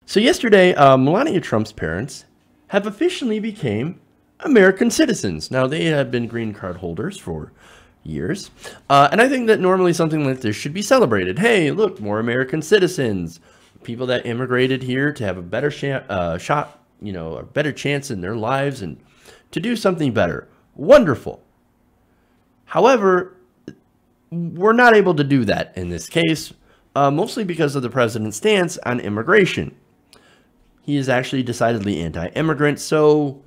So yesterday, Melania Trump's parents have officially became American citizens. Now, they have been green card holders for years. And I think that normally something like this should be celebrated. Hey, look, more American citizens, people that immigrated here to have a better shot, you know, a better chance in their lives and to do something better. Wonderful. However, we're not able to do that in this case, mostly because of the president's stance on immigration. He is actually decidedly anti-immigrant, so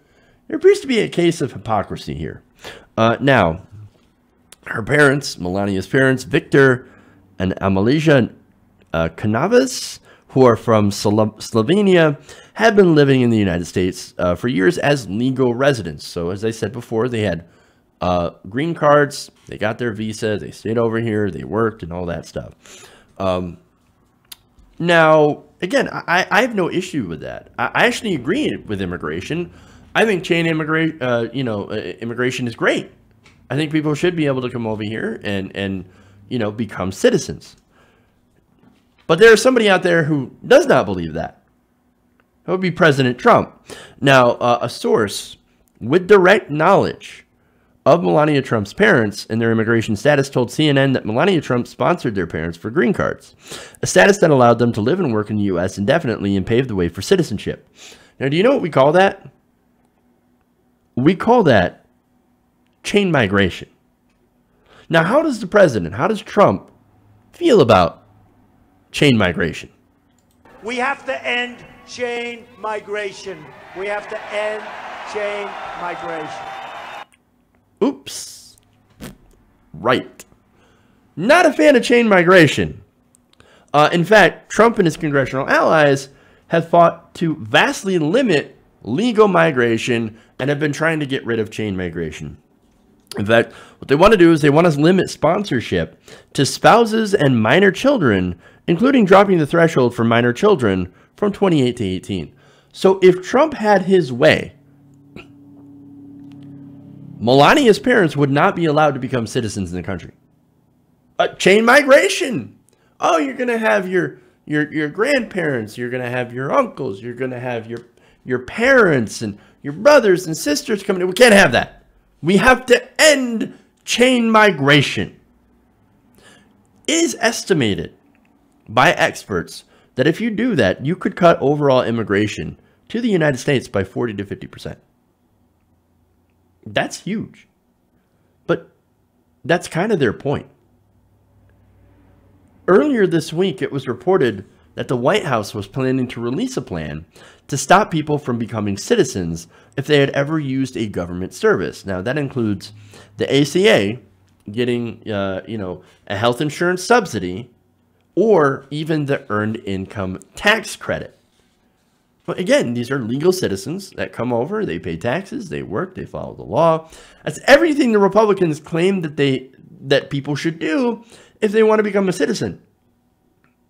there appears to be a case of hypocrisy here. Now, her parents, Melania's parents, Victor and Amalia Canavas, who are from Slovenia, have been living in the United States for years as legal residents. So as I said before, they had green cards, they got their visa, they stayed over here, they worked and all that stuff. Now, again, I have no issue with that. I actually agree with immigration. I think chain immigration is great. I think people should be able to come over here and become citizens. But there's somebody out there who does not believe that. That would be President Trump. Now, a source with direct knowledge of Melania Trump's parents and their immigration status told CNN that Melania Trump sponsored their parents for green cards, a status that allowed them to live and work in the U.S. indefinitely and paved the way for citizenship. Now, do you know what we call that? We call that chain migration. Now, how does the president, how does Trump feel about chain migration? We have to end chain migration. We have to end chain migration. Oops. Right. Not a fan of chain migration. In fact, Trump and his congressional allies have fought to vastly limit legal migration and have been trying to get rid of chain migration. In fact, what they want to do is they want to limit sponsorship to spouses and minor children, including dropping the threshold for minor children from 28 to 18. So if Trump had his way, Melania's parents would not be allowed to become citizens in the country. Chain migration. Oh, you're going to have your grandparents. You're going to have your uncles. You're going to have your parents and your brothers and sisters coming in. We can't have that. We have to end chain migration. It is estimated by experts that if you do that, you could cut overall immigration to the United States by 40 to 50%. That's huge. But that's kind of their point. Earlier this week, it was reported that the White House was planning to release a plan to stop people from becoming citizens if they had ever used a government service. Now, that includes the ACA getting, a health insurance subsidy or even the earned income tax credit. But again, these are legal citizens that come over, they pay taxes, they work, they follow the law. That's everything the Republicans claim that people should do if they want to become a citizen.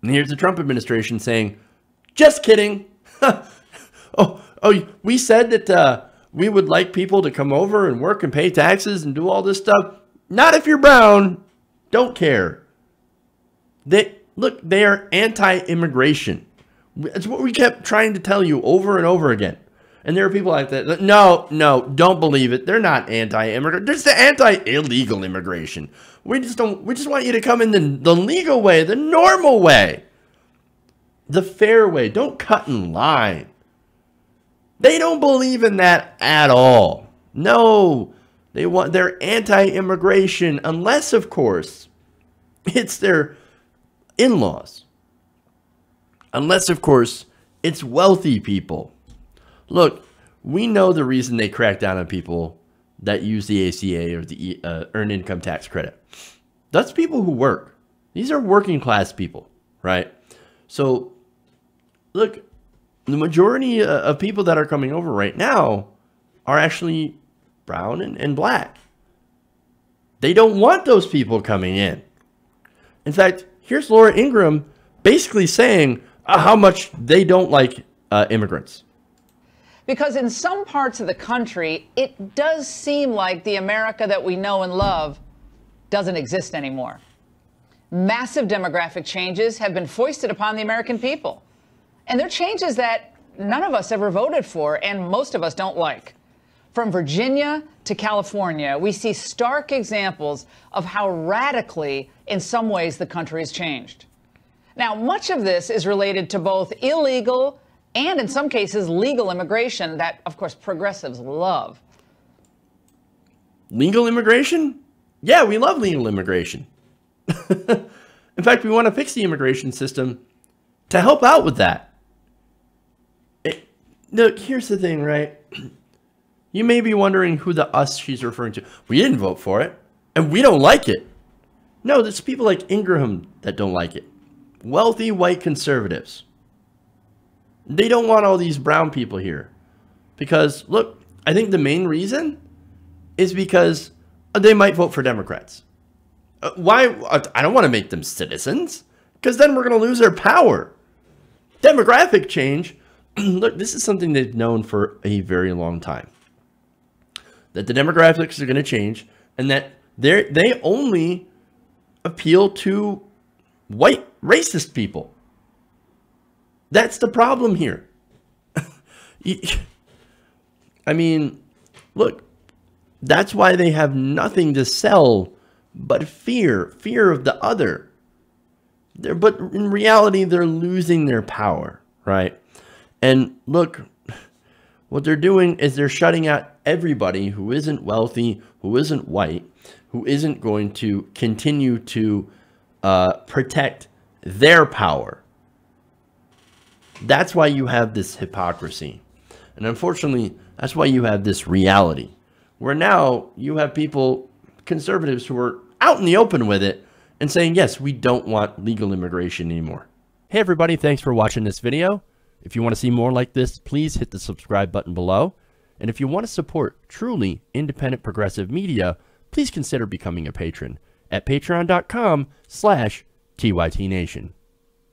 And here's the Trump administration saying, just kidding. We said that we would like people to come over and work and pay taxes and do all this stuff. Not if you're brown. Don't care. They are anti-immigration. It's what we kept trying to tell you over and over again. And there are people like that. No, don't believe it. They're not anti-immigrant. They're just anti-illegal immigration. We just want you to come in the legal way, the normal way, the fair way. Don't cut in line. They don't believe in that at all. No, they're anti-immigration unless, of course, it's their in-laws. Unless, of course, it's wealthy people. Look, we know the reason they crack down on people that use the ACA or the Earned Income Tax Credit. That's people who work. These are working class people, right? So, look, the majority of people that are coming over right now are actually brown and black. They don't want those people coming in. In fact, here's Laura Ingraham basically saying how much they don't like immigrants. Because in some parts of the country, it does seem like the America that we know and love doesn't exist anymore. Massive demographic changes have been foisted upon the American people. And they're changes that none of us ever voted for and most of us don't like. From Virginia to California, we see stark examples of how radically, in some ways, the country has changed. Now, much of this is related to both illegal and, in some cases, legal immigration that, of course, progressives love. Legal immigration? Yeah, we love legal immigration. In fact, we want to fix the immigration system to help out with that. Look, here's the thing, right? You may be wondering who the us she's referring to. We didn't vote for it, and we don't like it. No, there's people like Ingraham that don't like it. Wealthy white conservatives. They don't want all these brown people here. Because, look, I think the main reason is because they might vote for Democrats. Why? I don't want to make them citizens, because then we're going to lose their power. Demographic change, look, this is something they've known for a very long time. That the demographics are going to change, and that they only appeal to white racist people. That's the problem here. I mean, look, that's why they have nothing to sell but fear of the other. But in reality, they're losing their power, right? And look, what they're doing is they're shutting out everybody who isn't wealthy, who isn't white, who isn't going to continue to protect their power. That's why you have this hypocrisy. And unfortunately, that's why you have this reality, where now you have people, conservatives, who are out in the open with it and saying, yes, we don't want legal immigration anymore. Hey, everybody, thanks for watching this video. If you want to see more like this, please hit the subscribe button below. And if you want to support truly independent progressive media, please consider becoming a patron at patreon.com/TYTNation.